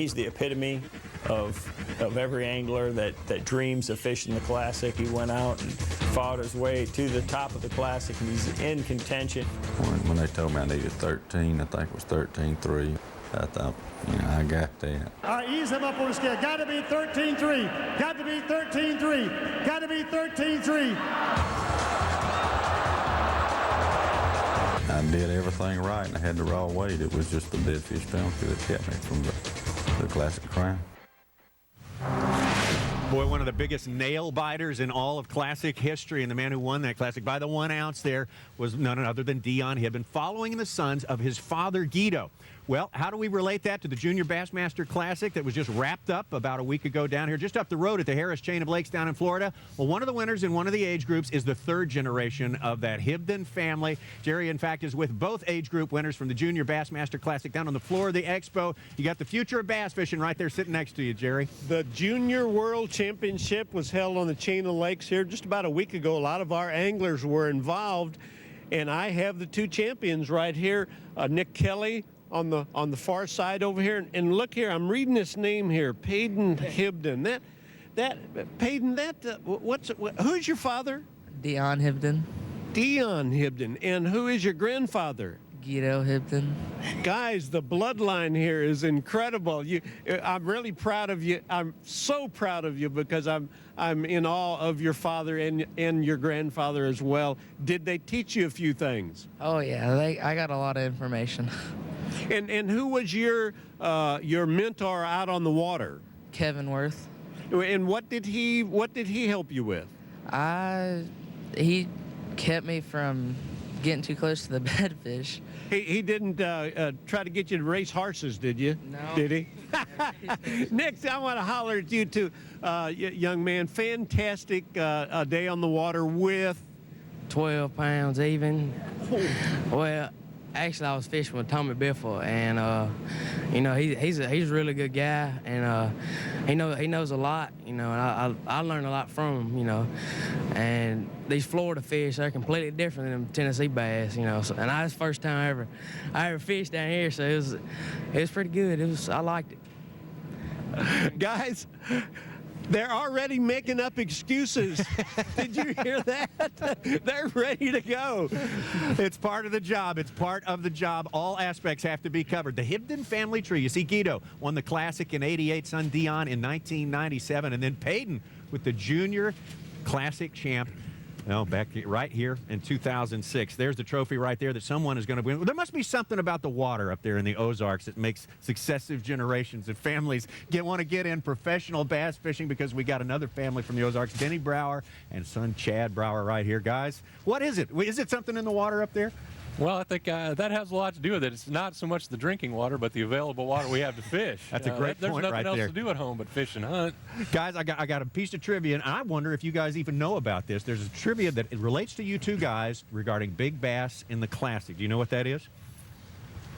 He's the epitome of every angler that dreams of fishing the Classic. He went out and fought his way to the top of the Classic, and he's in contention. When they told me I needed 13, I think it was 13.3, I thought, I got that. All right, ease him up on the scale. Got to be 13.3. Got to be 13.3. Got to be 13.3. I did everything right, and I had the raw weight. It was just the dead fish penalty that kept me from the Classic crown. Boy, one of the biggest nail biters in all of Classic history, and the man who won that Classic by the 1 ounce there was none other than Dion Hibben, following in the sons of his father, Guido. Well, how do we relate that to the Junior Bassmaster Classic that was just wrapped up about a week ago down here, just up the road at the Harris Chain of Lakes down in Florida? Well, one of the winners in one of the age groups is the third generation of that Hibben family. Jerry, in fact, is with both age group winners from the Junior Bassmaster Classic down on the floor of the expo. You got the future of bass fishing right there sitting next to you, Jerry. The Junior World Championship was held on the Chain of Lakes here just about a week ago. A lot of our anglers were involved, and I have the two champions right here, Nick Kelly on the far side over here, and look here, I'm reading this name here, Payton Hibden. Who's your father? Dion Hibden. Dion Hibden. And who is your grandfather? Guido Hibden. Guys, the bloodline here is incredible. I'm really proud of you. I'm so proud of you because I'm in awe of your father and your grandfather as well. Did they teach you a few things? Oh yeah, I got a lot of information. And who was your mentor out on the water? Kevin Worth. And what did he help you with? He kept me from getting too close to the bed fish. He didn't try to get you to race horses, did you? No. Did he? Next, I want to holler at you too, young man. Fantastic day on the water with 12 pounds even. Well, actually, I was fishing with Tommy Biffle, and he's a really good guy, and he knows a lot, and I learned a lot from him, and these Florida fish are completely different than Tennessee bass, so, and that's the first time I ever fished down here, so it was pretty good. I liked it. Guys, they're already making up excuses. Did you hear that? They're ready to go. It's part of the job. It's part of the job. All aspects have to be covered. The Hibden family tree. You see, Guido won the Classic in '88, son Dion in 1997, and then Payton with the Junior Classic champ. Well, back right here in 2006. There's the trophy right there that someone is going to win. There must be something about the water up there in the Ozarks that makes successive generations and families want to get in professional bass fishing, because we got another family from the Ozarks, Denny Brower and son Chad Brower right here. Guys, what is it? Is it something in the water up there? Well, I think that has a lot to do with it. It's not so much the drinking water, but the available water we have to fish. That's a great point right there. There's nothing else to do at home but fish and hunt. Guys, I got a piece of trivia, and I wonder if you guys even know about this. There's a trivia that it relates to you two guys regarding big bass in the Classic. Do you know what that is?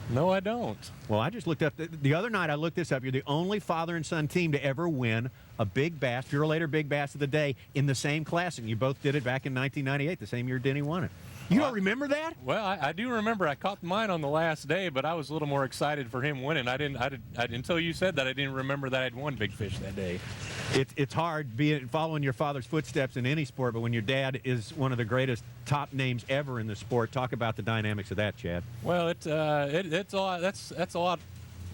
No, I don't. Well, I just looked up. The other night I looked this up. You're the only father and son team to ever win a big bass, Pure Later Big Bass of the Day, in the same Classic. You both did it back in 1998, the same year Denny won it. You don't remember that? Well, I do remember. I caught mine on the last day, but I was a little more excited for him winning. I didn't until you said that, I didn't remember that I'd won big fish that day. It's hard following your father's footsteps in any sport, but when your dad is one of the greatest top names ever in the sport, talk about the dynamics of that, Chad. Well, it's a lot. That's a lot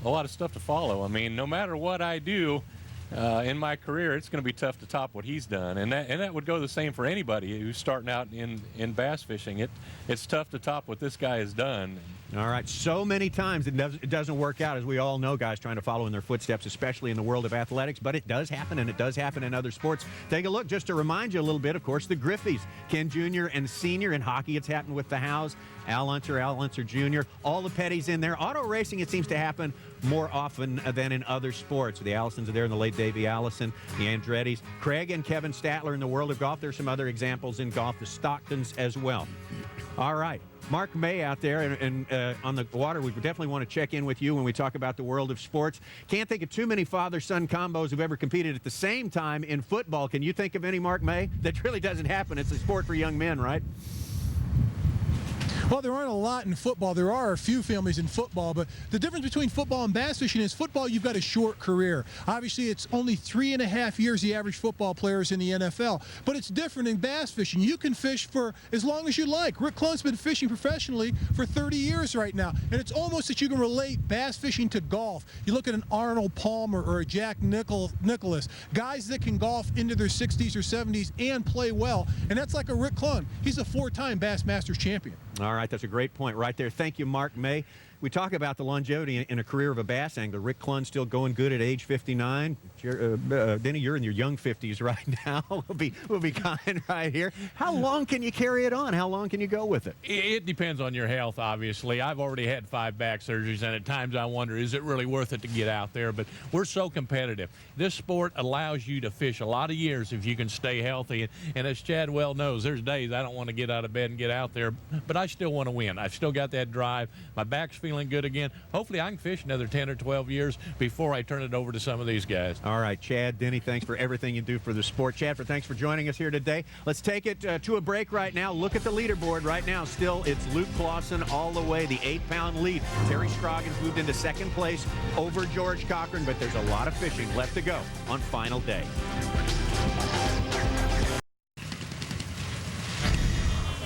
of stuff to follow. I mean, no matter what I do in my career, it's going to be tough to top what he's done, and that would go the same for anybody who's starting out in bass fishing. It's tough to top what this guy has done. All right, so many times it doesn't work out, as we all know, guys trying to follow in their footsteps, especially in the world of athletics, but it does happen, and it does happen in other sports. Take a look, just to remind you a little bit, of course, the Griffies, Ken Jr. and Sr. In hockey, it's happened with the Howes, Al Unser Jr., all the Petties in there. Auto racing, it seems to happen more often than in other sports. The Allisons are there, and the late Davey Allison, the Andrettis, Craig and Kevin Statler in the world of golf. There's some other examples in golf, the Stocktons as well. All right. Mark May out there and on the water, we definitely want to check in with you when we talk about the world of sports. Can't think of too many father-son combos who've ever competed at the same time in football. Can you think of any, Mark May? That really doesn't happen. It's a sport for young men, right? Well, there aren't a lot in football. There are a few families in football, but the difference between football and bass fishing is football, you've got a short career. Obviously, it's only 3.5 years the average football player is in the NFL, but it's different in bass fishing. You can fish for as long as you like. Rick Clunn's been fishing professionally for 30 years right now, and it's almost that you can relate bass fishing to golf. You look at an Arnold Palmer or a Jack Nicklaus, guys that can golf into their 60s or 70s and play well, and that's like a Rick Clunn. He's a 4-time Bassmasters champion. All right, that's a great point right there. Thank you, Mark May. We talk about the longevity in a career of a bass angler. Rick Clunn still going good at age 59. Denny, you're in your young 50s right now. we'll be kind right here. How long can you carry it on? How long can you go with it? It depends on your health, obviously. I've already had 5 back surgeries, and at times I wonder, is it really worth it to get out there? But we're so competitive. This sport allows you to fish a lot of years if you can stay healthy. And as Chad well knows, there's days I don't want to get out of bed and get out there, but I still want to win. I've still got that drive. My back's feeling good again. Hopefully I can fish another 10 or 12 years before I turn it over to some of these guys. All right, Chad, Denny, thanks for everything you do for the sport. Chad, thanks for joining us here today. Let's take it to a break right now. Look at the leaderboard right now. Still, it's Luke Clausen all the way, the 8-pound lead. Terry Scroggins moved into second place over George Cochran, but there's a lot of fishing left to go on final day.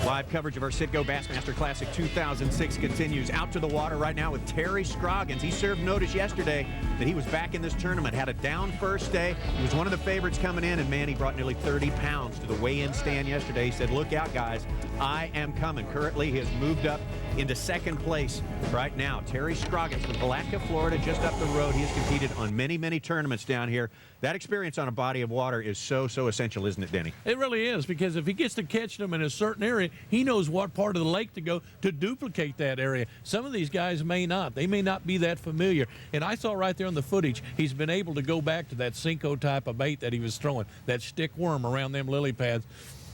Live coverage of our Citgo Bassmaster Classic 2006 continues. Out to the water right now with Terry Scroggins. He served notice yesterday that he was back in this tournament, had a down first day. He was one of the favorites coming in, and man, he brought nearly 30 pounds to the weigh-in stand yesterday. He said, look out, guys, I am coming. Currently, he has moved up into second place right now. Terry Scroggins from Palatka, Florida, just up the road. He has competed on many, many tournaments down here. That experience on a body of water is so essential, isn't it, Denny? It really is, because if he gets to catch them in a certain area, he knows what part of the lake to go to duplicate that area. Some of these guys may not. They may not be that familiar. And I saw right there on the footage, he's been able to go back to that Cinco type of bait that he was throwing, that stick worm around them lily pads.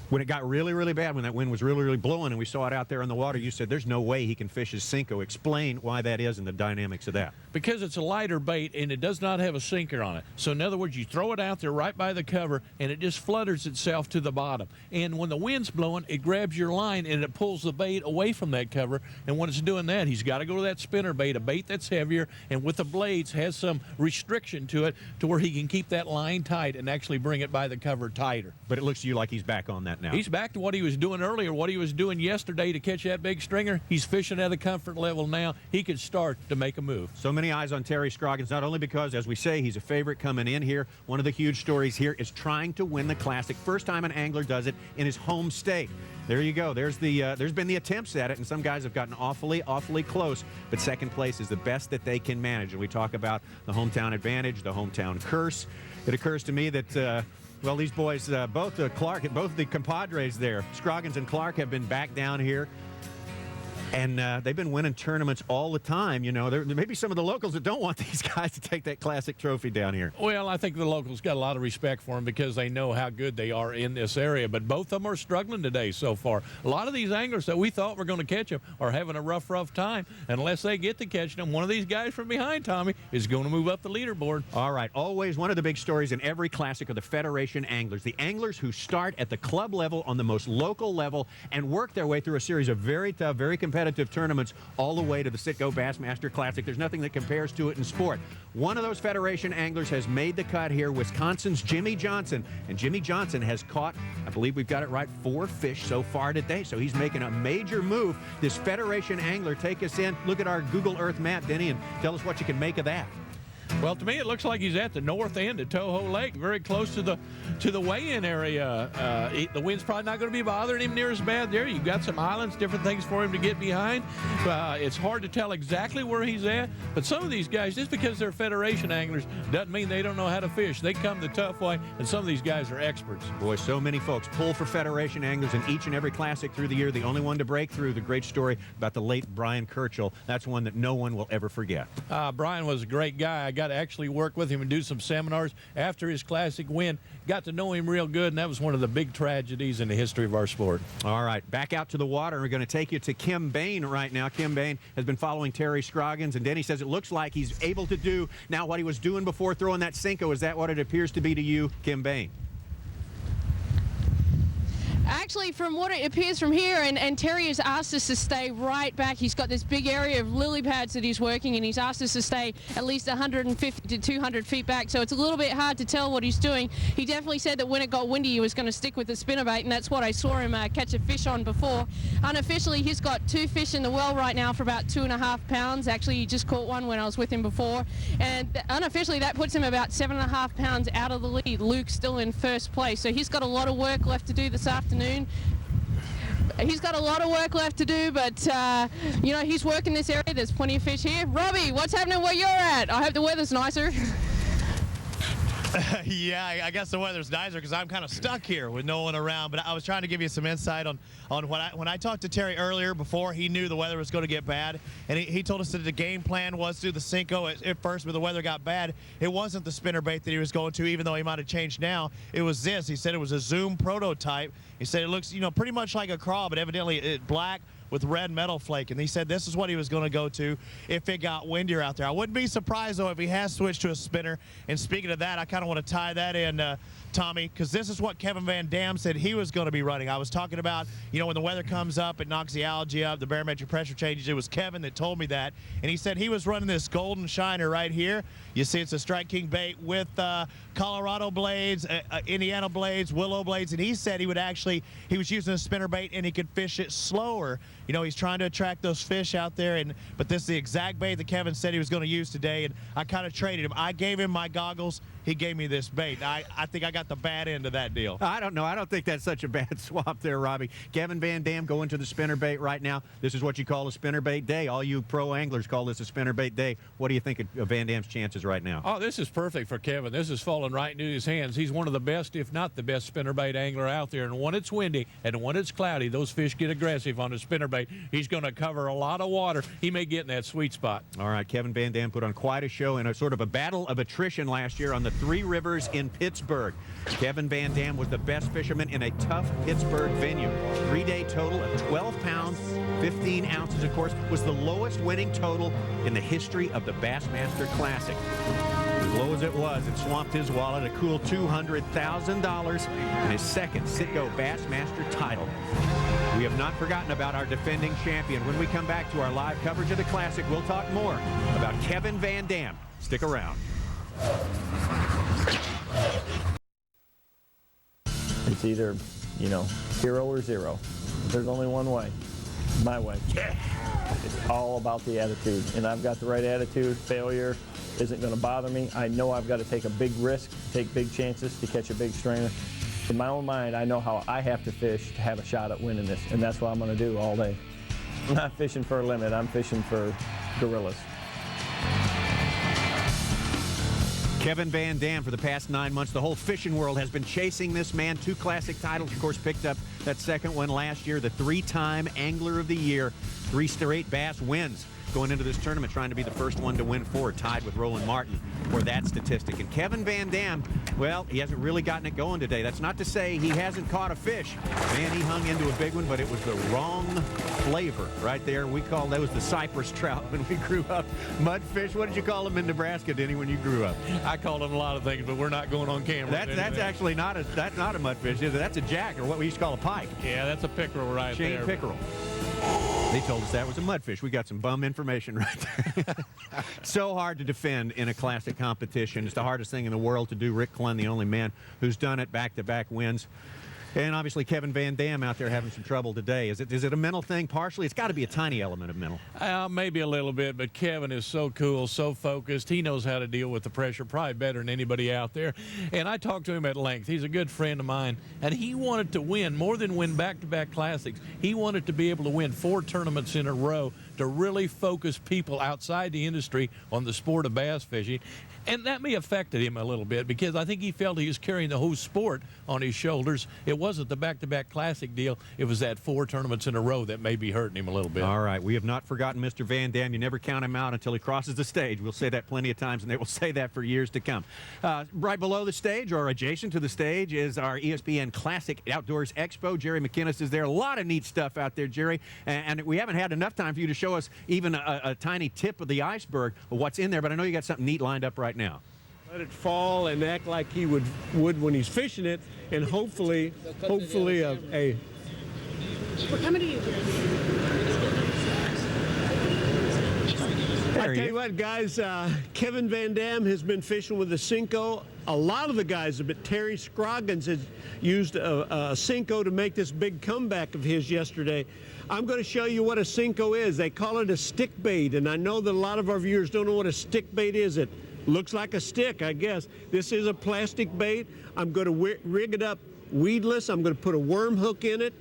When it got really, really bad, when that wind was really, really blowing and we saw it out there in the water, you said there's no way he can fish his Cinco. Explain why that is and the dynamics of that. Because it's a lighter bait and it does not have a sinker on it. So in other words, you throw it out there right by the cover and it just flutters itself to the bottom. And when the wind's blowing, it grabs your line and it pulls the bait away from that cover. And when it's doing that, he's got to go to that spinner bait, a bait that's heavier and with the blades has some restriction to it to where he can keep that line tight and actually bring it by the cover tighter. But it looks to you like he's back on that now. He's back to what he was doing earlier, what he was doing yesterday to catch that big stringer. He's fishing at a comfort level now. He could start to make a move. So many eyes on Terry Scroggins, not only because, as we say, he's a favorite coming in here. One of the huge stories here is trying to win the Classic. First time an angler does it in his home state. There you go. There's been the attempts at it, and some guys have gotten awfully close, but second place is the best that they can manage. And we talk about the hometown advantage, the hometown curse. It occurs to me that well, these boys, both the compadres there, Scroggins and Clark, have been back down here. And they've been winning tournaments all the time. You know, there may be some of the locals that don't want these guys to take that Classic trophy down here. Well, I think the locals got a lot of respect for them because they know how good they are in this area. But both of them are struggling today so far. A lot of these anglers that we thought were going to catch them are having a rough time. Unless they get to catching them, one of these guys from behind, Tommy, is going to move up the leaderboard. All right. Always one of the big stories in every Classic are the Federation anglers. The anglers who start at the club level on the most local level and work their way through a series of very tough, very competitive tournaments all the way to the Citgo Bassmaster Classic. There's nothing that compares to it in sport. One of those Federation anglers has made the cut here, Wisconsin's Jimmy Johnson. And Jimmy Johnson has caught, I believe we've got it right, 4 fish so far today. So he's making a major move. This Federation angler, take us in, look at our Google Earth map, Denny, and tell us what you can make of that. Well, to me, it looks like he's at the north end of Toho Lake, very close to the weigh-in area. The wind's probably not going to be bothering him near as bad there. You've got some islands, different things for him to get behind. It's hard to tell exactly where he's at, but some of these guys, just because they're Federation anglers, doesn't mean they don't know how to fish. They come the tough way, and some of these guys are experts. Boy, so many folks pull for Federation anglers in each and every Classic through the year. The only one to break through, the great story about the late Brian Kirchhoff. That's one that no one will ever forget. Brian was a great guy. I got to actually work with him and do some seminars after his Classic win. Got to know him real good, and that was one of the big tragedies in the history of our sport. All right, back out to the water. We're going to take you to Kim Bain right now. Kim Bain has been following Terry Scroggins, and Denny says it looks like he's able to do now what he was doing before throwing that Cinco. Is that what it appears to be to you, Kim Bain? Actually, from what it appears from here, and Terry has asked us to stay right back. He's got this big area of lily pads that he's working in. He's asked us to stay at least 150 to 200 feet back, so it's a little bit hard to tell what he's doing. He definitely said that when it got windy, he was going to stick with the spinnerbait, and that's what I saw him catch a fish on before. Unofficially, he's got 2 fish in the well right now for about 2.5 pounds. Actually, he just caught one when I was with him before, and unofficially, that puts him about 7.5 pounds out of the lead. Luke's still in first place, so he's got a lot of work left to do this afternoon. He's got a lot of work left to do, but, you know, he's working this area. There's plenty of fish here. Robbie, what's happening where you're at? I hope the weather's nicer. Yeah, I guess the weather's nicer because I'm kind of stuck here with no one around. But I was trying to give you some insight on when I talked to Terry earlier before he knew the weather was going to get bad, and he told us that the game plan was to do the Cinco at first, but the weather got bad. It wasn't the spinnerbait that he was going to, even though he might have changed now. It was this. He said it was a Zoom prototype. He said it looks, you know, pretty much like a crawl, but evidently it's black with red metal flake, and he said this is what he was going to go to if it got windier out there. I wouldn't be surprised, though, if he has switched to a spinner. And speaking of that, I kind of want to tie that in, Tommy, because this is what Kevin Van Dam said he was going to be running. I was talking about, you know, when the weather comes up, it knocks the algae up, the barometric pressure changes. It was Kevin that told me that, and he said he was running this golden shiner right here. You see it's a Strike King bait with Colorado blades, Indiana blades, willow blades, and he said he was using a spinner bait and he could fish it slower. You know, he's trying to attract those fish out there, but this is the exact bait that Kevin said he was going to use today, and I kind of traded him. I gave him my goggles. He gave me this bait. I think I got the bad end of that deal. I don't know. I don't think that's such a bad swap there, Robbie. Kevin Van Dam going to the spinnerbait right now. This is what you call a spinnerbait day. All you pro anglers call this a spinnerbait day. What do you think of Van Dam's chances right now? Oh, this is perfect for Kevin. This is falling right into his hands. He's one of the best, if not the best, spinnerbait angler out there. And when it's windy and when it's cloudy, those fish get aggressive on the spinnerbait. He's going to cover a lot of water. He may get in that sweet spot. All right, Kevin Van Dam put on quite a show in a sort of a battle of attrition last year on the Three Rivers in Pittsburgh. Kevin Van Dam was the best fisherman in a tough Pittsburgh venue. 3-day total of 12 pounds, 15 ounces, of course, was the lowest winning total in the history of the Bassmaster Classic. As low as it was, it swamped his wallet a cool $200,000 in his second Citgo Bassmaster title. We have not forgotten about our defending champion. When we come back to our live coverage of the Classic, we'll talk more about Kevin Van Dam. Stick around. It's either, you know, hero or zero. There's only one way. My way. Yeah. It's all about the attitude, and I've got the right attitude. Failure isn't going to bother me. I know I've got to take a big risk, take big chances to catch a big strainer. In my own mind, I know how I have to fish to have a shot at winning this, and that's what I'm going to do all day. I'm not fishing for a limit. I'm fishing for gorillas. Kevin Van Dam, for the past 9 months, the whole fishing world has been chasing this man. 2 classic titles, of course, picked up that second one last year, the 3-time Angler of the Year, 3 straight bass wins going into this tournament, trying to be the first one to win 4, tied with Roland Martin for that statistic. And Kevin Van Dam, well, he hasn't really gotten it going today. That's not to say he hasn't caught a fish. Man, he hung into a big one, but it was the wrong flavor right there. We called those the cypress trout when we grew up. Mudfish, what did you call them in Nebraska, Denny, when you grew up? I called them a lot of things, but we're not going on camera. That's actually not a mudfish, is it? That's a jack, or what we used to call a pike. Yeah, that's a pickerel right there. Chain pickerel. They told us that was a mudfish. We got some bum information right there. So hard to defend in a classic competition. It's the hardest thing in the world to do. Rick Clunn, the only man who's done it, back-to-back wins. And obviously Kevin Van Dam out there having some trouble today. Is it a mental thing partially? It's got to be a tiny element of mental. Maybe a little bit, but Kevin is so cool, so focused. He knows how to deal with the pressure probably better than anybody out there. And I talked to him at length. He's a good friend of mine. And he wanted to win, more than win back-to-back classics. He wanted to be able to win 4 tournaments in a row to really focus people outside the industry on the sport of bass fishing. And that may have affected him a little bit because I think he felt he was carrying the whole sport on his shoulders. It wasn't the back-to-back classic deal. It was that 4 tournaments in a row that may be hurting him a little bit. All right. We have not forgotten Mr. Van Dam. You never count him out until he crosses the stage. We'll say that plenty of times, and they will say that for years to come. Right below the stage or adjacent to the stage is our ESPN Classic Outdoors Expo. Jerry McInnes is there. A lot of neat stuff out there, Jerry. And we haven't had enough time for you to show us even a tiny tip of the iceberg of what's in there, but I know you got something neat lined up right now. Let it fall and act like he would when he's fishing it, and hopefully a We're coming to you, I tell you what, guys, Kevin Van Dam has been fishing with a Cinco. A lot of the guys have been. Terry Scroggins has used a Cinco to make this big comeback of his yesterday. I'm going to show you what a Cinco is. They call it a stick bait, and I know that a lot of our viewers don't know what a stick bait is. It looks like a stick, I guess. This is a plastic bait. I'm going to rig it up weedless. I'm going to put a worm hook in it.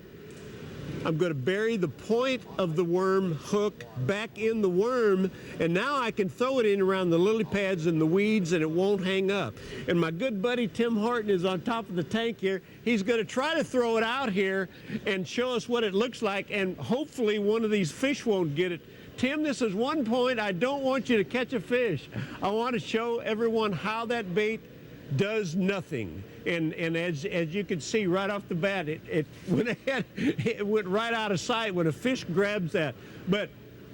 I'm going to bury the point of the worm hook back in the worm, and now I can throw it in around the lily pads and the weeds, and it won't hang up. And my good buddy Tim Horton is on top of the tank here. He's going to try to throw it out here and show us what it looks like, and hopefully one of these fish won't get it. Tim, this is one point. I don't want you to catch a fish. I want to show everyone how that bait does nothing. And as you can see right off the bat, it went right out of sight when a fish grabs that. But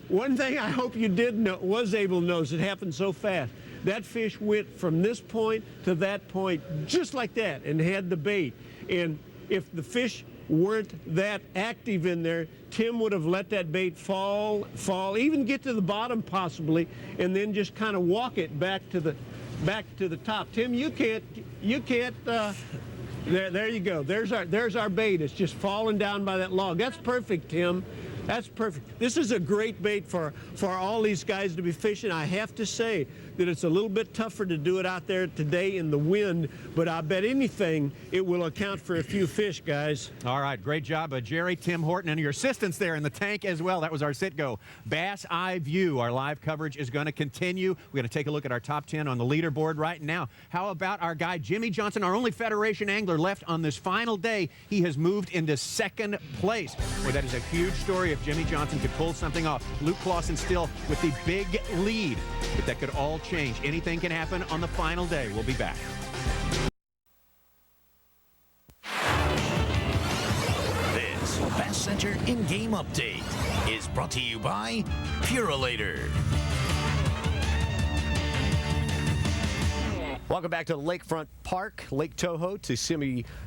one thing I hope you was able to notice, it happened so fast. That fish went from this point to that point just like that and had the bait. And if the fish weren't that active in there, Tim would have let that bait fall, even get to the bottom possibly, and then just kind of walk it back to the top. Tim, you can't. There you go. There's our bait. It's just falling down by that log. That's perfect, Tim. That's perfect. This is a great bait for all these guys to be fishing. I have to say that it's a little bit tougher to do it out there today in the wind, but I bet anything it will account for a few fish, guys. All right, great job, Jerry, Tim Horton, and your assistants there in the tank as well. That was our Citgo Bass Eye View. Our live coverage is going to continue. We're going to take a look at our top 10 on the leaderboard right now. How about our guy, Jimmy Johnson, our only Federation angler left on this final day? He has moved into second place. Boy, that is a huge story if Jimmy Johnson could pull something off. Luke Clausen still with the big lead, but that could all change. Anything can happen on the final day. We'll be back. This Bass Center in-game update is brought to you by Purolator. Welcome back to Lakefront Park, Lake Toho,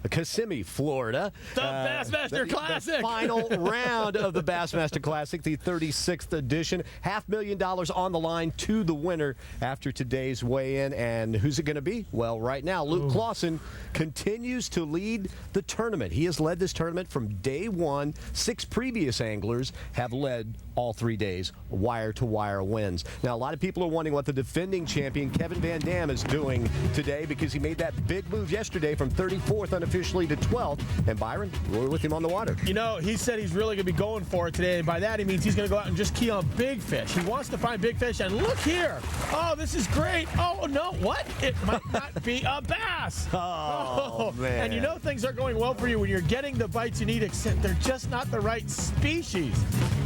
Kissimmee, Florida. The Bassmaster Classic! The final round of the Bassmaster Classic, the 36th edition. $500,000 on the line to the winner after today's weigh-in. And who's it going to be? Well, right now, Luke Clausen continues to lead the tournament. He has led this tournament from day one. 6 previous anglers have led all 3 days, wire-to-wire wins. Now, a lot of people are wondering what the defending champion, Kevin Van Dam, is doing today because he made that big move yesterday from 34th unofficially to 12th. And Byron, we're with him on the water. You know, he said he's really going to be going for it today, and by that he means he's going to go out and just key on big fish. He wants to find big fish, and look here. Oh, this is great. Oh, no, what? It might not be a bass. Oh, man. And you know things are going well for you when you're getting the bites you need, except they're just not the right species.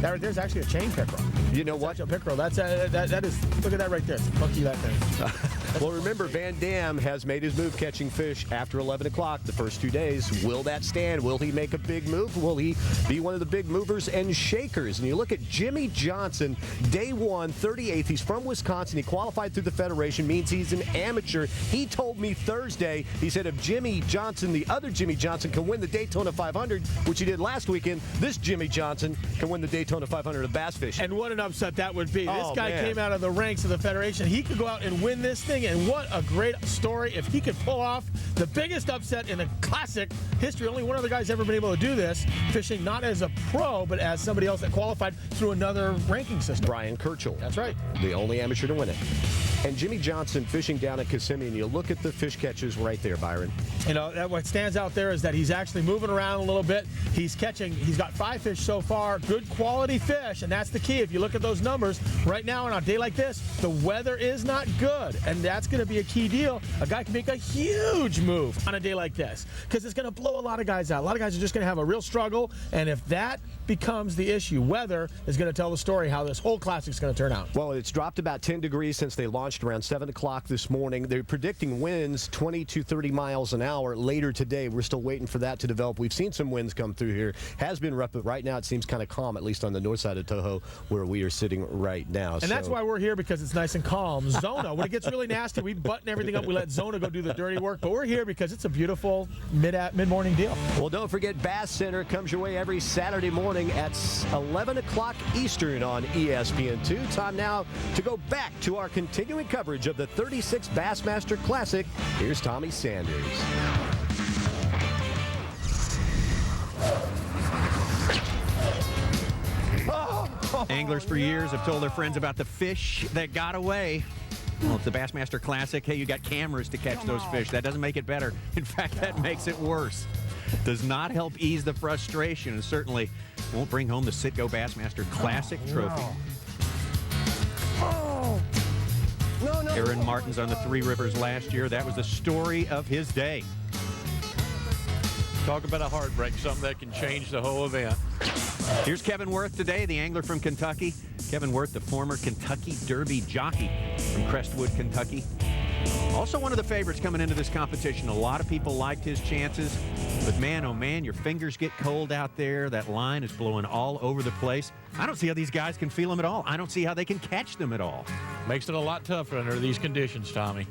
There's actually a chain pickerel. You know what? A pickerel. That is, look at that right there. It's funky, that thing. Well, remember, Van Dam has made his move catching fish after 11 o'clock the first 2 days. Will that stand? Will he make a big move? Will he be one of the big movers and shakers? And you look at Jimmy Johnson, day one, 38th. He's from Wisconsin. He qualified through the Federation, means he's an amateur. He told me Thursday, he said if Jimmy Johnson, the other Jimmy Johnson, can win the Daytona 500, which he did last weekend, this Jimmy Johnson can win the Daytona 500 of bass fishing. And what an upset that would be. This guy man. came out of the ranks of the Federation. He could go out and win this thing, and what a great story if he could pull off the biggest upset in the classic history. Only one other guy's ever been able to do this, fishing not as a pro, but as somebody else that qualified through another ranking system. Brian Kirchhoff. That's right. The only amateur to win it. And Jimmy Johnson fishing down at Kissimmee, and you look at the fish catches right there, Byron. You know, what stands out there is that he's actually moving around a little bit. He's got 5 fish so far, good quality fish, and that's the key. If you look at those numbers, right now on a day like this, the weather is not good, and that's going to be a key deal. A guy can make a huge move on a day like this because it's going to blow a lot of guys out. A lot of guys are just going to have a real struggle, and if that becomes the issue, weather is going to tell the story how this whole classic is going to turn out. Well, it's dropped about 10 degrees since they launched around 7 o'clock this morning. They're predicting winds 20 to 30 miles an hour later today. We're still waiting for that to develop. We've seen some winds come through here. Has been rough, but right now it seems kind of calm, at least on the north side of Toho where we are sitting right now. And that's why we're here, because it's nice and calm. Zona, when it gets really nasty, nasty. We button everything up. We let Zona go do the dirty work. But we're here because it's a beautiful mid-morning deal. Well, don't forget Bass Center comes your way every Saturday morning at 11 o'clock Eastern on ESPN2. Time now to go back to our continuing coverage of the 36th Bassmaster Classic. Here's Tommy Sanders. Anglers for years have told their friends about the fish that got away. Well, it's the Bassmaster Classic. Hey, you got cameras to catch those fish. That doesn't make it better. In fact, that makes it worse. Does not help ease the frustration, and certainly won't bring home the Citgo Bassmaster Classic trophy. Aaron Martin's on the Three Rivers last year. That was the story of his day. Talk about a heartbreak, something that can change the whole event. Here's Kevin Worth today, the angler from Kentucky. Kevin Worth, the former Kentucky Derby jockey from Crestwood, Kentucky. Also one of the favorites coming into this competition. A lot of people liked his chances, but man, oh man, your fingers get cold out there. That line is blowing all over the place. I don't see how these guys can feel them at all. I don't see how they can catch them at all. Makes it a lot tougher under these conditions, Tommy.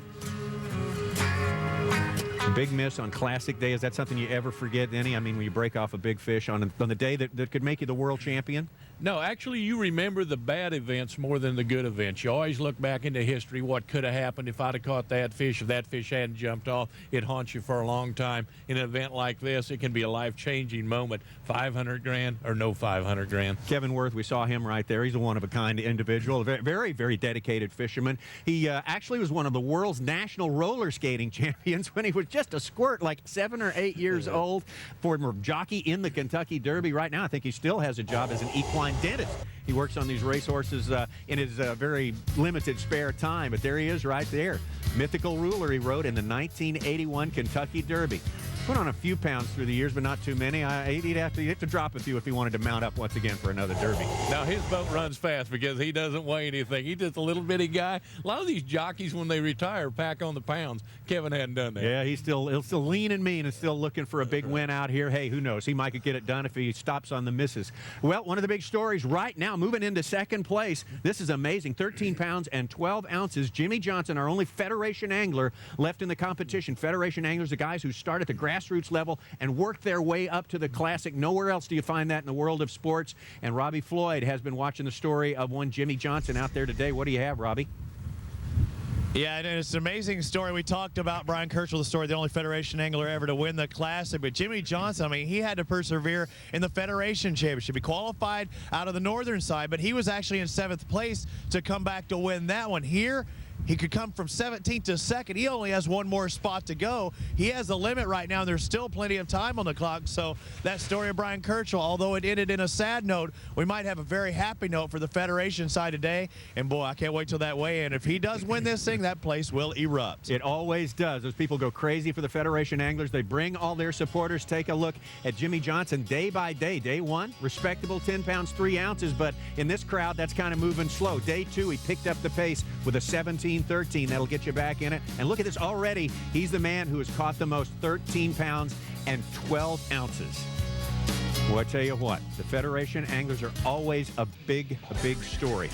A big miss on Classic Day. Is that something you ever forget, Denny? I mean, when you break off a big fish on the day that could make you the world champion? No, actually, you remember the bad events more than the good events. You always look back into history, what could have happened if I'd have caught that fish, if that fish hadn't jumped off. It haunts you for a long time. In an event like this, it can be a life-changing moment. 500 grand or no 500 grand. Kevin Worth, we saw him right there. He's a one-of-a-kind individual, a very, very dedicated fisherman. He actually was one of the world's national roller skating champions when he was just a squirt, like 7 or 8 years old. Former jockey in the Kentucky Derby. Right now, I think he still has a job as an equine dentist. He works on these racehorses in his very limited spare time, but there he is right there. Mythical ruler he rode in the 1981 Kentucky Derby. Put on a few pounds through the years, but not too many. He'd have to drop a few if he wanted to mount up once again for another Derby. Now, his boat runs fast because he doesn't weigh anything. He's just a little bitty guy. A lot of these jockeys, when they retire, pack on the pounds. Kevin hadn't done that. Yeah, he's still lean and mean and still looking for a big win out here. Hey, who knows? He might could get it done if he stops on the misses. Well, one of the big stories right now, moving into second place. This is amazing. 13 pounds and 12 ounces. Jimmy Johnson, our only Federation angler left in the competition. Federation anglers, the guys who start at the grassroots level and work their way up to the Classic. Nowhere else do you find that in the world of sports. And Robbie Floyd has been watching the story of one Jimmy Johnson out there today. What do you have, Robbie? Yeah, and it's an amazing story. We talked about Brian Kirchhoff, the story, the only Federation angler ever to win the Classic. But Jimmy Johnson, I mean, he had to persevere in the Federation Championship. He qualified out of the northern side, but he was actually in 7th place to come back to win that one. Here, he could come from 17th to 2nd. He only has one more spot to go. He has a limit right now, and there's still plenty of time on the clock. So that story of Brian Kirchhoff, although it ended in a sad note, we might have a very happy note for the Federation side today. And, boy, I can't wait till that weigh-in. If he does win this thing, that place will erupt. It always does. Those people go crazy for the Federation anglers. They bring all their supporters. Take a look at Jimmy Johnson day by day. Day 1, respectable 10 pounds, 3 ounces. But in this crowd, that's kind of moving slow. Day 2, he picked up the pace with a 17-13. That'll get you back in it. And look at this already. He's the man who has caught the most, 13 pounds and 12 ounces. Well, I tell you what, the Federation anglers are always a big story.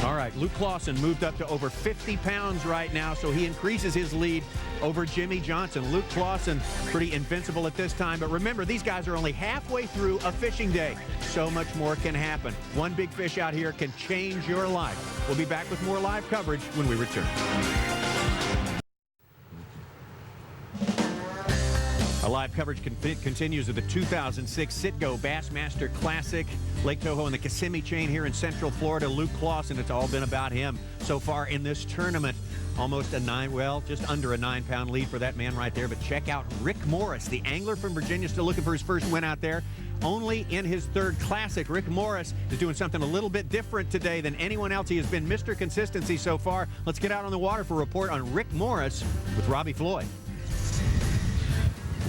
All right, Luke Clausen moved up to over 50 pounds right now, so he increases his lead over Jimmy Johnson. Luke Clausen, pretty invincible at this time, but remember, these guys are only halfway through a fishing day. So much more can happen. One big fish out here can change your life. We'll be back with more live coverage when we return. Our live coverage continues of the 2006 Citgo Bassmaster Classic. Lake Toho and the Kissimmee chain here in Central Florida. Luke Clausen, it's all been about him so far in this tournament. Almost just under a 9-pound lead for that man right there. But check out Rick Morris, the angler from Virginia, still looking for his first win out there. Only in his 3rd Classic. Rick Morris is doing something a little bit different today than anyone else. He has been Mr. Consistency so far. Let's get out on the water for a report on Rick Morris with Robbie Floyd.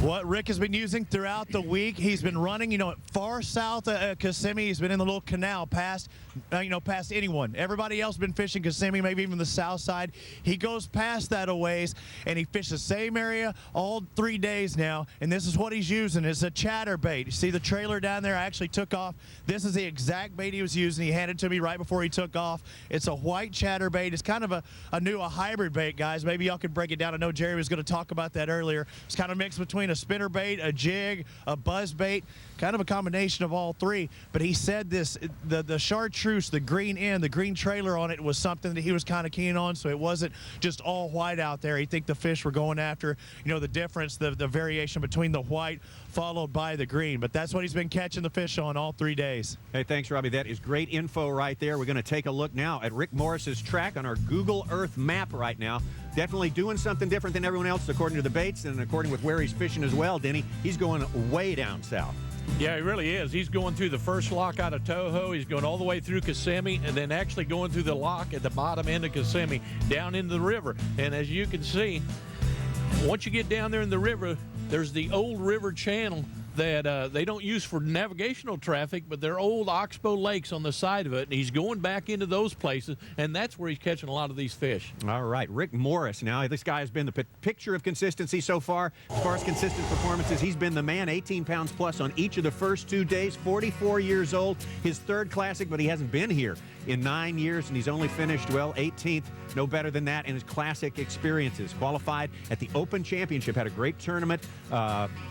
What Rick has been using throughout the week, he's been running, far south of Kissimmee. He's been in the little canal past anyone. Everybody else has been fishing Kissimmee, maybe even the south side. He goes past that a ways, and he fished the same area all 3 days now, and this is what he's using. It's a chatterbait. You see the trailer down there? I actually took off. This is the exact bait he was using. He handed it to me right before he took off. It's a white chatterbait. It's kind of a hybrid bait, guys. Maybe y'all could break it down. I know Jerry was going to talk about that earlier. It's kind of mixed between a spinner bait, a jig, a buzz bait, kind of a combination of all three. But he said the chartreuse, the green end, the green trailer on it was something that he was kind of keen on, so it wasn't just all white out there. He think the fish were going after, the difference, the variation between the white followed by the green. But that's what he's been catching the fish on all 3 days. Hey, thanks, Robbie. That is great info right there. We're going to take a look now at Rick Morris's track on our Google Earth map right now. Definitely doing something different than everyone else according to the baits and according with where he's fishing as well, Denny. He's going way down south. Yeah, he really is. He's going through the first lock out of Toho. He's going all the way through Kissimmee and then actually going through the lock at the bottom end of Kissimmee down into the river. And as you can see, once you get down there in the river, there's the old river channel that they don't use for navigational traffic, but they're old oxbow lakes on the side of it, and he's going back into those places, and that's where he's catching a lot of these fish. All right, Rick Morris. Now, this guy has been the picture of consistency so far. As far as consistent performances, he's been the man, 18 pounds plus on each of the first 2 days, 44 years old, his third classic, but he hasn't been here in 9 years, and he's only finished, 18th, no better than that in his classic experiences. Qualified at the Open Championship, had a great tournament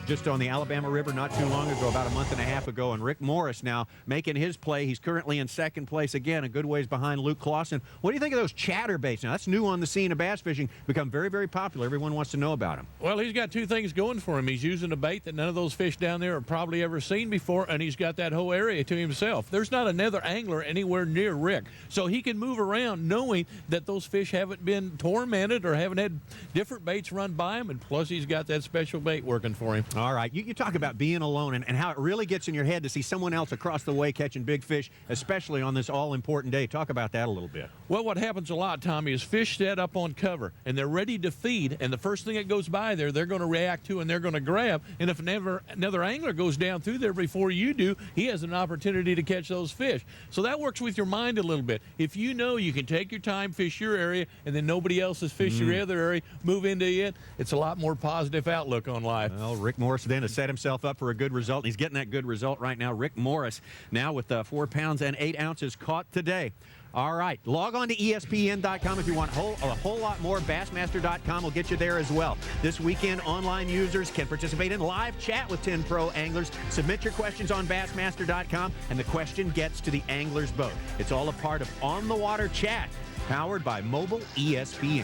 just on the Alabama River not too long ago, about a month and a half ago, and Rick Morris now making his play. He's currently in second place again, a good ways behind Luke Clausen. What do you think of those chatterbaits? Now, that's new on the scene of bass fishing, become very, very popular. Everyone wants to know about them. Well, he's got two things going for him. He's using a bait that none of those fish down there have probably ever seen before, and he's got that whole area to himself. There's not another angler anywhere near Rick, so he can move around knowing that those fish haven't been tormented or haven't had different baits run by him, and plus he's got that special bait working for him. All right, you talk about being alone and how it really gets in your head to see someone else across the way catching big fish, especially on this all-important day. Talk about that a little bit. Well, what happens a lot, Tommy, is fish set up on cover, and they're ready to feed, and the first thing that goes by there, they're going to react to and they're going to grab, and if another angler goes down through there before you do, he has an opportunity to catch those fish. So that works with your mind a little bit. If you know you can take your time, fish your area, and then nobody else has fished your other area, move into it, it's a lot more positive outlook on life. Well, Rick Morris then has set himself up for a good result. He's getting that good result right now. Rick Morris now with 4 pounds and 8 ounces caught today. All right, log on to ESPN.com if you want a whole lot more. Bassmaster.com will get you there as well. This weekend, online users can participate in live chat with 10 pro anglers. Submit your questions on Bassmaster.com, and the question gets to the angler's boat. It's all a part of On the Water Chat, powered by mobile ESPN.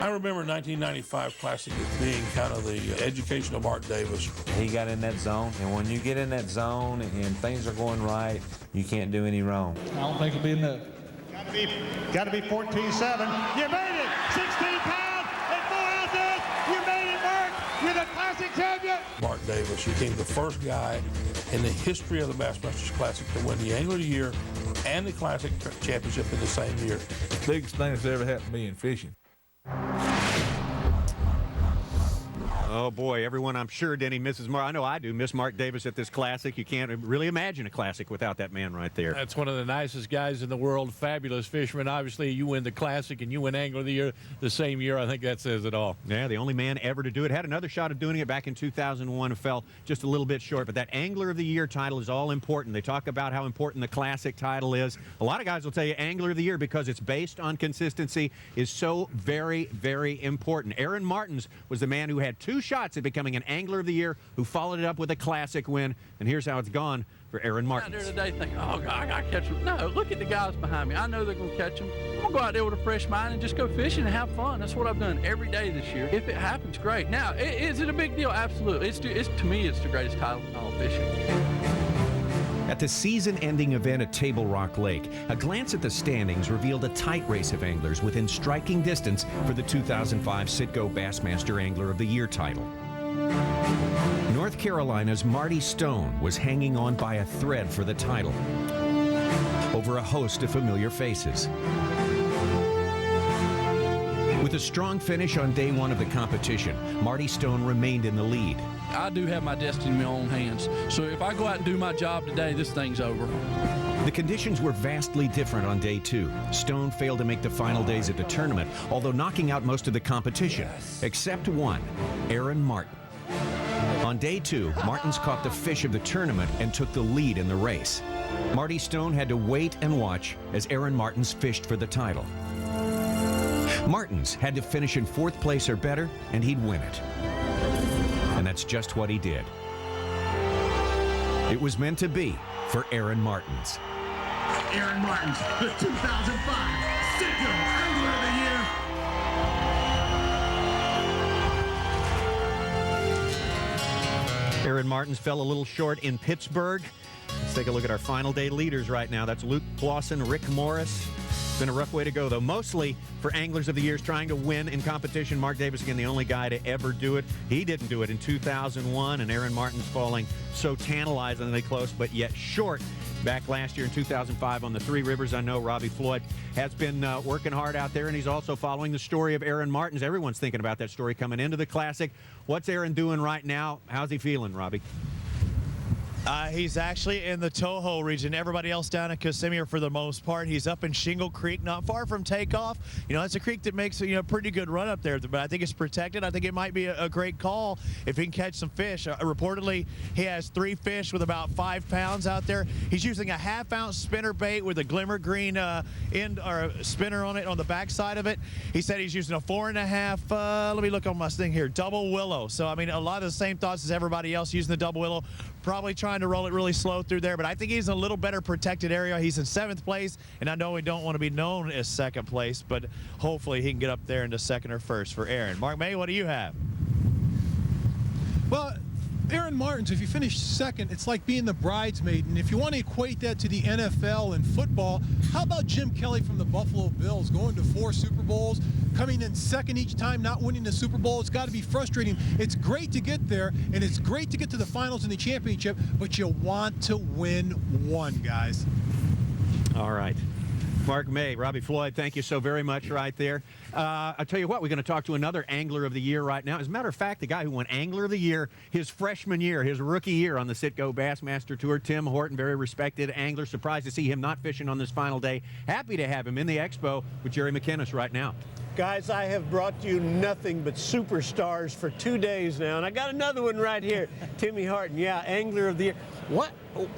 I remember 1995 Classic as being kind of the education of Mark Davis. He got in that zone, and when you get in that zone and things are going right, you can't do any wrong. I don't think it'll be enough. Got to be 14-7. You made it! 16 pounds and 4 ounces! You made it work! You're the Classic champion! Mark Davis became the first guy in the history of the Bassmasters Classic to win the Angler of the Year and the Classic Championship in the same year. The biggest thing that's ever happened to me in fishing. Oh, boy, everyone, I'm sure, Denny, misses Mark. I know I do miss Mark Davis at this Classic. You can't really imagine a Classic without that man right there. That's one of the nicest guys in the world, fabulous fisherman. Obviously, you win the Classic and you win Angler of the Year the same year. I think that says it all. Yeah, the only man ever to do it. Had another shot of doing it back in 2001 and fell just a little bit short. But that Angler of the Year title is all important. They talk about how important the Classic title is. A lot of guys will tell you Angler of the Year, because it's based on consistency, is so very, very important. Aaron Martins was the man who had 2 shots at becoming an Angler of the Year, who followed it up with a Classic win. And here's how it's gone for Aaron Martins. Out there today thinking, oh, God, I got to catch them. No, look at the guys behind me. I know they're going to catch them. I'm going to go out there with a fresh mind and just go fishing and have fun. That's what I've done every day this year. If it happens, great. Now, is it a big deal? Absolutely. To me, it's the greatest title in all fishing. At the season-ending event at Table Rock Lake, a glance at the standings revealed a tight race of anglers within striking distance for the 2005 Citgo Bassmaster Angler of the Year title. North Carolina's Marty Stone was hanging on by a thread for the title. over a host of familiar faces. With a strong finish on day one of the competition, Marty Stone remained in the lead. I do have my destiny in my own hands. So if I go out and do my job today, this thing's over. The conditions were vastly different on day two. Stone failed to make the final days of the tournament, although knocking out most of the competition, except one, Aaron Martin. On day two, Martins caught the fish of the tournament and took the lead in the race. Marty Stone had to wait and watch as Aaron Martins fished for the title. Martins had to finish in fourth place or better, and he'd win it. And that's just what he did. It was meant to be for Aaron Martins. Aaron Martins, the 2005 Sitco Angler of the Year. Aaron Martins fell a little short in Pittsburgh. Let's take a look at our final day leaders right now. That's Luke Clausen, Rick Morris. It's been a rough way to go, though. Mostly for Anglers of the Years trying to win in competition. Mark Davis, again, the only guy to ever do it. He didn't do it in 2001, and Aaron Martins falling so tantalizingly close, but yet short back last year in 2005 on the Three Rivers. I know Robbie Floyd has been working hard out there, and he's also following the story of Aaron Martins. Everyone's thinking about that story coming into the Classic. What's Aaron doing right now? How's he feeling, Robbie? He's actually in the Toho region. Everybody else down in Kissimmee for the most part. He's up in Shingle Creek, not far from Takeoff. You know, that's a creek that makes a pretty good run up there, but I think it's protected. I think it might be a great call if he can catch some fish. Reportedly, he has 3 fish with about 5 pounds out there. He's using a half-ounce spinner bait with a glimmer green end or spinner on it on the back side of it. He said he's using a 4.5, let me look on my thing here, double willow. So, I mean, a lot of the same thoughts as everybody else using the double willow. Probably trying to roll it really slow through there, but I think he's in a little better protected area. He's in 7th place, and I know we don't want to be known as 2nd place, but hopefully he can get up there into 2nd or 1st for Aaron. Mark May, what do you have? Well, Aaron Martins, if you finish 2nd, it's like being the bridesmaid. And if you want to equate that to the NFL and football, how about Jim Kelly from the Buffalo Bills going to 4 Super Bowls, coming in 2nd each time, not winning the Super Bowl? It's got to be frustrating. It's great to get there, and it's great to get to the finals and the championship, but you want to win one, guys. All right. Mark May, Robbie Floyd, thank you so very much right there. I'll tell you what, we're going to talk to another Angler of the Year right now. As a matter of fact, the guy who won Angler of the Year his freshman year, his rookie year on the Citgo Bassmaster Tour, Tim Horton, very respected angler. Surprised to see him not fishing on this final day. Happy to have him in the expo with Jerry McInnes right now. Guys, I have brought you nothing but superstars for 2 days now, and I got another one right here. Timmy Horton, yeah, Angler of the Year.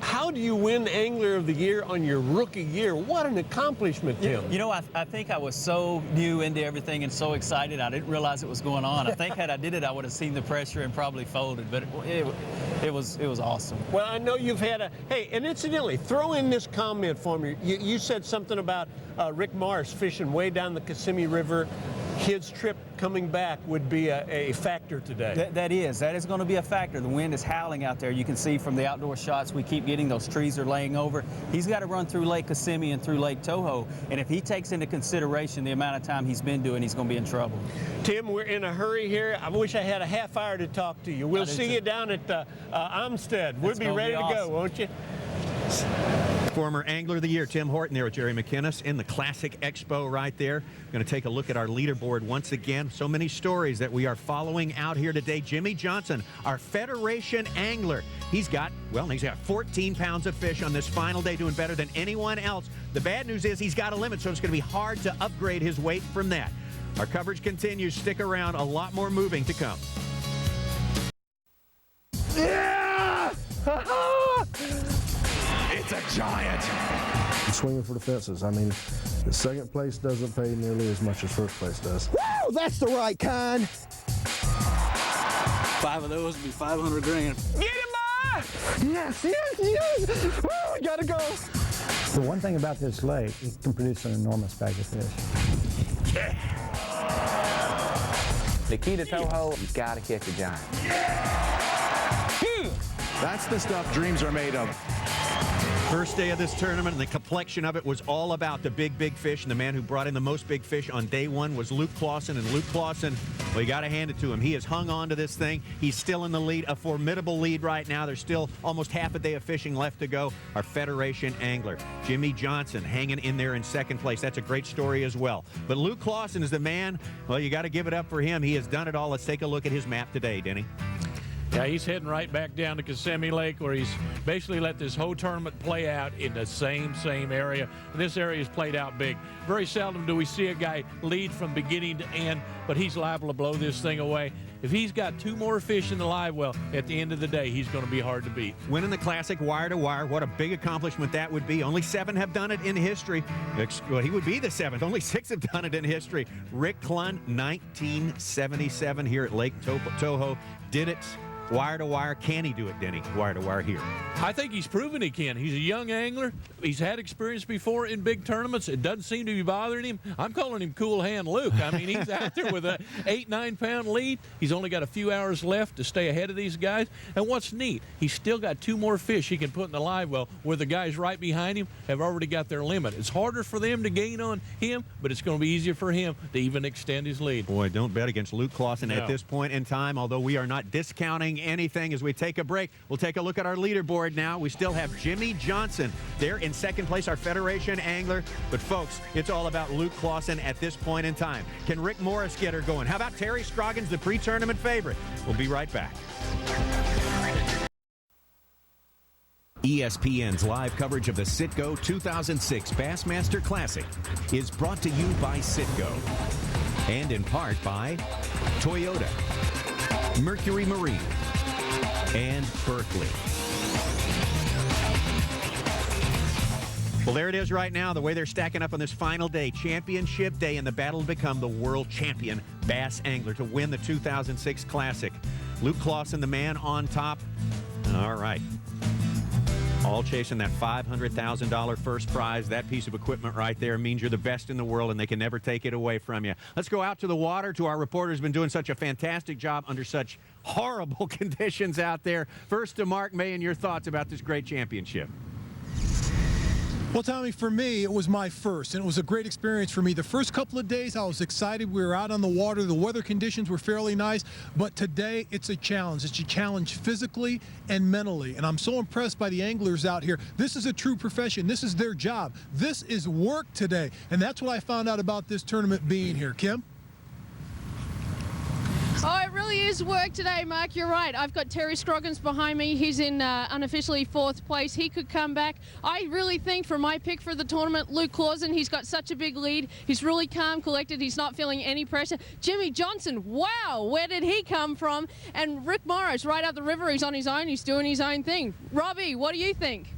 How do you win Angler of the Year on your rookie year? What an accomplishment, Tim. You know, I think I was so new into everything and so excited, I didn't realize it was going on. I think had I did it, I would have seen the pressure and probably folded, but it was awesome. Well, I know you've had hey, and incidentally, throw in this comment for me. You said something about Rick Morris fishing way down the Kissimmee River. His trip coming back would be a factor today. That is going to be a factor. The wind is howling out there. You can see from the outdoor shots we keep getting, those trees are laying over. He's got to run through Lake Kissimmee and through Lake Toho, and if he takes into consideration the amount of time he's been doing, he's going to be in trouble. Tim, we're in a hurry here. I wish I had a half hour to talk to you. We'll see you down at Amstead. We'll be ready to go, won't you? Former Angler of the Year, Tim Horton there with Jerry McInnes in the Classic Expo right there. We're going to take a look at our leaderboard once again. So many stories that we are following out here today. Jimmy Johnson, our Federation angler. He's got 14 pounds of fish on this final day, doing better than anyone else. The bad news is he's got a limit, so it's going to be hard to upgrade his weight from that. Our coverage continues. Stick around. A lot more moving to come. Yeah! It's a giant. Swinging for the fences. I mean, the 2nd place doesn't pay nearly as much as 1st place does. Woo! That's the right kind. 5 of those would be 500 grand. Get him, boy! Yes, yes, yes! Woo! We gotta go. The one thing about this lake, it can produce an enormous bag of fish. Yeah. The key to Toho, you've got to catch a giant. That's the stuff dreams are made of. First day of this tournament, and the complexion of it was all about the big fish. And the man who brought in the most big fish on day one was Luke Clausen. And Luke Clausen Well, you got to hand it to him. He has hung on to this thing. He's still in the lead, a formidable lead right now. There's still almost half a day of fishing left to go. Our Federation angler, Jimmy Johnson, hanging in there in second place. That's a great story as well. But Luke Clausen is the man. Well, you got to give it up for him. He has done it all. Let's take a look at his map today, Denny. Yeah, he's heading right back down to Kissimmee Lake, where he's basically let this whole tournament play out in the same area. And this area is played out big. Very seldom do we see a guy lead from beginning to end, but he's liable to blow this thing away. If he's got 2 more fish in the live well, at the end of the day, he's going to be hard to beat. Winning the Classic wire to wire, what a big accomplishment that would be. Only 7 have done it in history. Well, he would be the 7th. Only 6 have done it in history. Rick Clunn, 1977 here at Lake Toho, did it. Wire to wire. Can he do it, Denny? Wire to wire here. I think he's proven he can. He's a young angler. He's had experience before in big tournaments. It doesn't seem to be bothering him. I'm calling him Cool Hand Luke. I mean, he's out there with a 8-9 pound lead. He's only got a few hours left to stay ahead of these guys. And what's neat, he's still got 2 more fish he can put in the live well, where the guys right behind him have already got their limit. It's harder for them to gain on him, but it's going to be easier for him to even extend his lead. Boy, don't bet against Luke Clausen at this point in time, although we are not discounting anything. As we take a break, we'll take a look at our leaderboard now. We still have Jimmy Johnson there in second place, our Federation angler. But folks, it's all about Luke Clausen at this point in time. Can Rick Morris get her going? How about Terry Scroggins, the pre-tournament favorite? We'll be right back. ESPN's live coverage of the Citgo 2006 Bassmaster Classic is brought to you by Citgo and in part by Toyota, Mercury Marine, and Berkeley. Well, there it is right now, the way they're stacking up on this final day, championship day, and the battle to become the world champion bass angler to win the 2006 Classic. Luke Clausen, the man on top. All right. All chasing that $500,000 first prize. That piece of equipment right there means you're the best in the world, and they can never take it away from you. Let's go out to the water, to our reporter who's been doing such a fantastic job under such horrible conditions out there. First to Mark May, and your thoughts about this great championship. Well, Tommy, for me, it was my first, and it was a great experience for me. The first couple of days, I was excited. We were out on the water. The weather conditions were fairly nice, but today it's a challenge. It's a challenge physically and mentally, and I'm so impressed by the anglers out here. This is a true profession. This is their job. This is work today, and that's what I found out about this tournament being here. Kim? Oh, it really is work today, Mark. You're right. I've got Terry Scroggins behind me. He's in unofficially 4th place. He could come back. I really think for my pick for the tournament, Luke Clausen, he's got such a big lead. He's really calm, collected. He's not feeling any pressure. Jimmy Johnson, wow, where did he come from? And Rick Morris, right up the river, he's on his own. He's doing his own thing. Robbie, what do you think?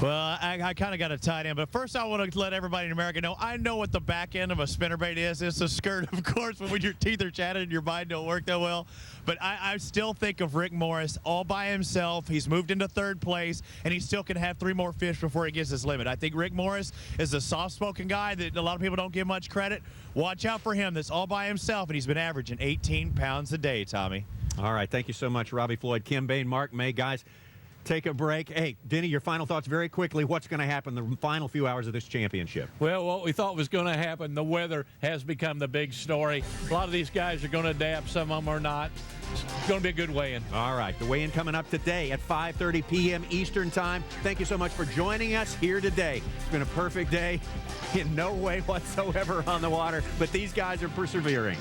Well, I kind of got it tied in, but first I want to let everybody in America know I know what the back end of a spinnerbait is. It's a skirt, of course, but when your teeth are chatted and your mind don't work that well. But I still think of Rick Morris all by himself. He's moved into 3rd place, and he still can have 3 more fish before he gets his limit. I think Rick Morris is a soft-spoken guy that a lot of people don't give much credit. Watch out for him. That's all by himself, and he's been averaging 18 pounds a day, Tommy. All right, thank you so much, Robbie Floyd, Kim Bain, Mark May. Guys, take a break. Hey, Denny, your final thoughts very quickly. What's going to happen the final few hours of this championship? Well, what we thought was going to happen, the weather has become the big story. A lot of these guys are going to adapt. Some of them are not. It's going to be a good weigh-in. All right, the weigh-in coming up today at 5:30 p.m. Eastern Time. Thank you so much for joining us here today. It's been a perfect day in no way whatsoever on the water, but these guys are persevering.